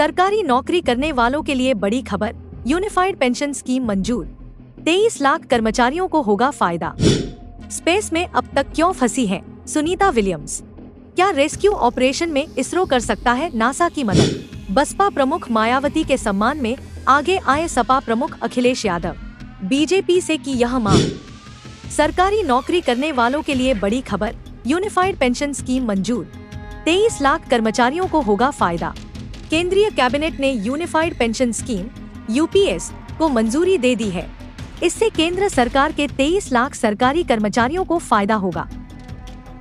सरकारी नौकरी करने वालों के लिए बड़ी खबर, यूनिफाइड पेंशन स्कीम मंजूर, 23 लाख कर्मचारियों को होगा फायदा। स्पेस में अब तक क्यों फंसी हैं सुनीता विलियम्स? क्या रेस्क्यू ऑपरेशन में इसरो कर सकता है नासा की मदद? बसपा प्रमुख मायावती के सम्मान में आगे आए सपा प्रमुख अखिलेश यादव, बीजेपी से की यह मांग। सरकारी नौकरी करने वालों के लिए बड़ी खबर, यूनिफाइड पेंशन स्कीम मंजूर, 23 लाख कर्मचारियों को होगा फायदा। केंद्रीय कैबिनेट ने यूनिफाइड पेंशन स्कीम यूपीएस को मंजूरी दे दी है। इससे केंद्र सरकार के 23 लाख सरकारी कर्मचारियों को फायदा होगा।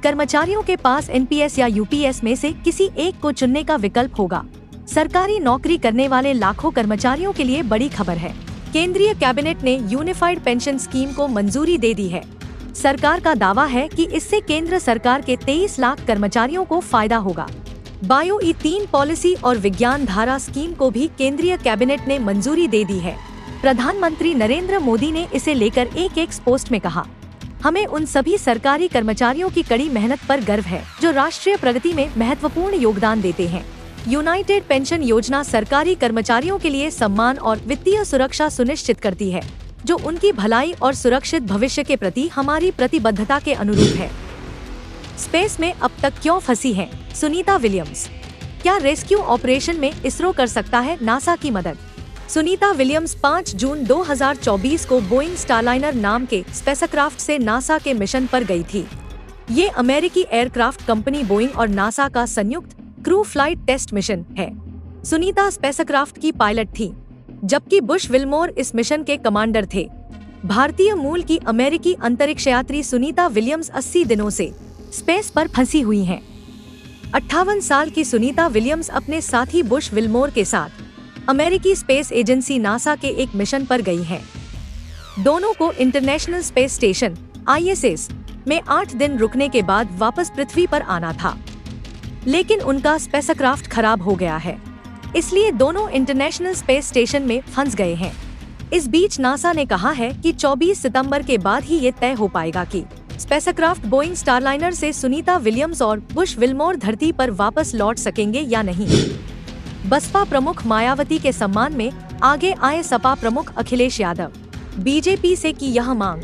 कर्मचारियों के पास एनपीएस या यूपीएस में से किसी एक को चुनने का विकल्प होगा। सरकारी नौकरी करने वाले लाखों कर्मचारियों के लिए बड़ी खबर है। केंद्रीय कैबिनेट ने यूनिफाइड पेंशन स्कीम को मंजूरी दे दी है। सरकार का दावा है कि इससे केंद्र सरकार के 23 लाख कर्मचारियों को फायदा होगा। बायो ई3 पॉलिसी और विज्ञान धारा स्कीम को भी केंद्रीय कैबिनेट ने मंजूरी दे दी है। प्रधानमंत्री नरेंद्र मोदी ने इसे लेकर एक पोस्ट में कहा, हमें उन सभी सरकारी कर्मचारियों की कड़ी मेहनत पर गर्व है जो राष्ट्रीय प्रगति में महत्वपूर्ण योगदान देते हैं। यूनाइटेड पेंशन योजना सरकारी कर्मचारियों के लिए सम्मान और वित्तीय सुरक्षा सुनिश्चित करती है, जो उनकी भलाई और सुरक्षित भविष्य के प्रति हमारी प्रतिबद्धता के अनुरूप है। स्पेस में अब तक क्यों फंसी हैं सुनीता विलियम्स? क्या रेस्क्यू ऑपरेशन में इसरो कर सकता है नासा की मदद? सुनीता विलियम्स 5 जून 2024 को बोइंग स्टारलाइनर नाम के स्पेसक्राफ्ट से नासा के मिशन पर गई थी। ये अमेरिकी एयरक्राफ्ट कंपनी बोइंग और नासा का संयुक्त क्रू फ्लाइट टेस्ट मिशन है। सुनीता स्पेसक्राफ्ट की पायलट थी, जबकि बुश विल्मोर इस मिशन के कमांडर थे। भारतीय मूल की अमेरिकी अंतरिक्ष यात्री सुनीता विलियम्स 80 दिनों से स्पेस पर फंसी हुई हैं। 58 साल की सुनीता विलियम्स अपने साथी बुश विल्मोर के साथ अमेरिकी स्पेस एजेंसी नासा के एक मिशन पर गई हैं। दोनों को इंटरनेशनल स्पेस स्टेशन ISS में 8 दिन रुकने के बाद वापस पृथ्वी पर आना था, लेकिन उनका स्पेसक्राफ्ट खराब हो गया है, इसलिए दोनों इंटरनेशनल स्पेस स्टेशन में फंस गए हैं। इस बीच नासा ने कहा है कि 24 सितंबर के बाद ही ये तय हो पाएगा कि स्पेसक्राफ्ट बोइंग स्टारलाइनर से सुनीता विलियम्स और बुश विल्मोर धरती पर वापस लौट सकेंगे या नहीं। बसपा प्रमुख मायावती के सम्मान में आगे आए सपा प्रमुख अखिलेश यादव, बीजेपी से की यह मांग।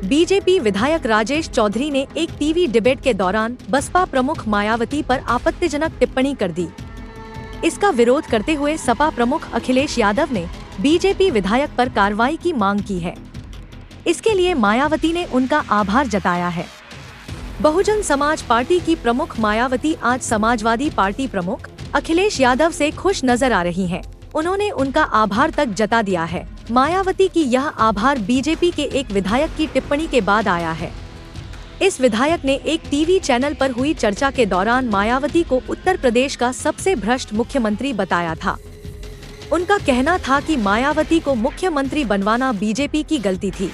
बीजेपी विधायक राजेश चौधरी ने एक टीवी डिबेट के दौरान बसपा प्रमुख मायावती पर आपत्तिजनक टिप्पणी कर दी। इसका विरोध करते हुए सपा प्रमुख अखिलेश यादव ने बीजेपी विधायक पर कार्रवाई की मांग की है। इसके लिए मायावती ने उनका आभार जताया है। बहुजन समाज पार्टी की प्रमुख मायावती आज समाजवादी पार्टी प्रमुख अखिलेश यादव से खुश नजर आ रही हैं। उन्होंने उनका आभार तक जता दिया है। मायावती की यह आभार बीजेपी के एक विधायक की टिप्पणी के बाद आया है। इस विधायक ने एक टीवी चैनल पर हुई चर्चा के दौरान मायावती को उत्तर प्रदेश का सबसे भ्रष्ट मुख्यमंत्री बताया था। उनका कहना था कि मायावती को मुख्यमंत्री बनवाना बीजेपी की गलती थी।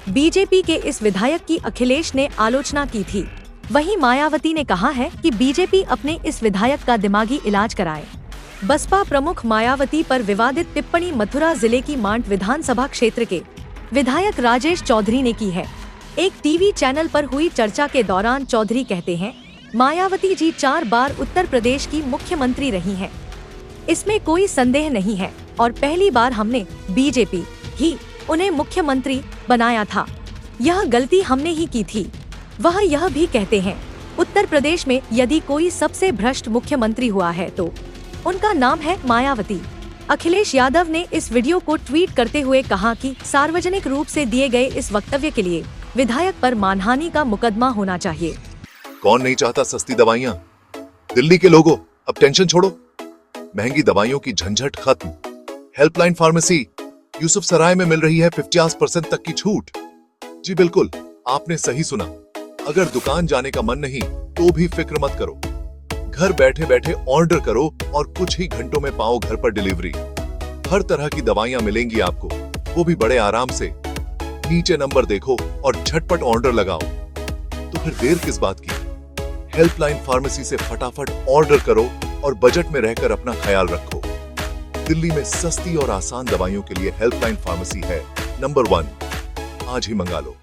बीजेपी के इस विधायक की अखिलेश ने आलोचना की थी। वहीं मायावती ने कहा है कि बीजेपी अपने इस विधायक का दिमागी इलाज कराए। बसपा प्रमुख मायावती पर विवादित टिप्पणी मथुरा जिले की मांड विधानसभा क्षेत्र के विधायक राजेश चौधरी ने की है। एक टीवी चैनल पर हुई चर्चा के दौरान चौधरी कहते हैं, मायावती जी 4 बार उत्तर प्रदेश की मुख्यमंत्री रही हैं। इसमें कोई संदेह नहीं है और पहली बार हमने बीजेपी ही उन्हें मुख्यमंत्री बनाया था। यह गलती हमने ही की थी। वह यह भी कहते हैं, उत्तर प्रदेश में यदि कोई सबसे भ्रष्ट मुख्यमंत्री हुआ है तो उनका नाम है मायावती। अखिलेश यादव ने इस वीडियो को ट्वीट करते हुए कहा कि सार्वजनिक रूप से दिए गए इस वक्तव्य के लिए विधायक पर मानहानि का मुकदमा होना चाहिए। कौन नहीं चाहता सस्ती दवाइयाँ? दिल्ली के लोगों, अब टेंशन छोड़ो, महंगी दवाइयों की झंझट खत्म। हेल्पलाइन फार्मेसी यूसुफ सराय में मिल रही है 50% तक की छूट। जी बिल्कुल, आपने सही सुना। अगर दुकान जाने का मन नहीं तो भी फिक्र मत करो, घर बैठे बैठे ऑर्डर करो और कुछ ही घंटों में पाओ घर पर डिलीवरी। हर तरह की दवाइयाँ मिलेंगी आपको, वो भी बड़े आराम से। नीचे नंबर देखो और झटपट ऑर्डर लगाओ। तो फिर देर किस बात की? हेल्पलाइन फार्मेसी से फटाफट ऑर्डर करो और बजट में रहकर अपना ख्याल रखो। दिल्ली में सस्ती और आसान दवाइयों के लिए हेल्पलाइन फार्मेसी है नंबर 1। आज ही मंगा लो।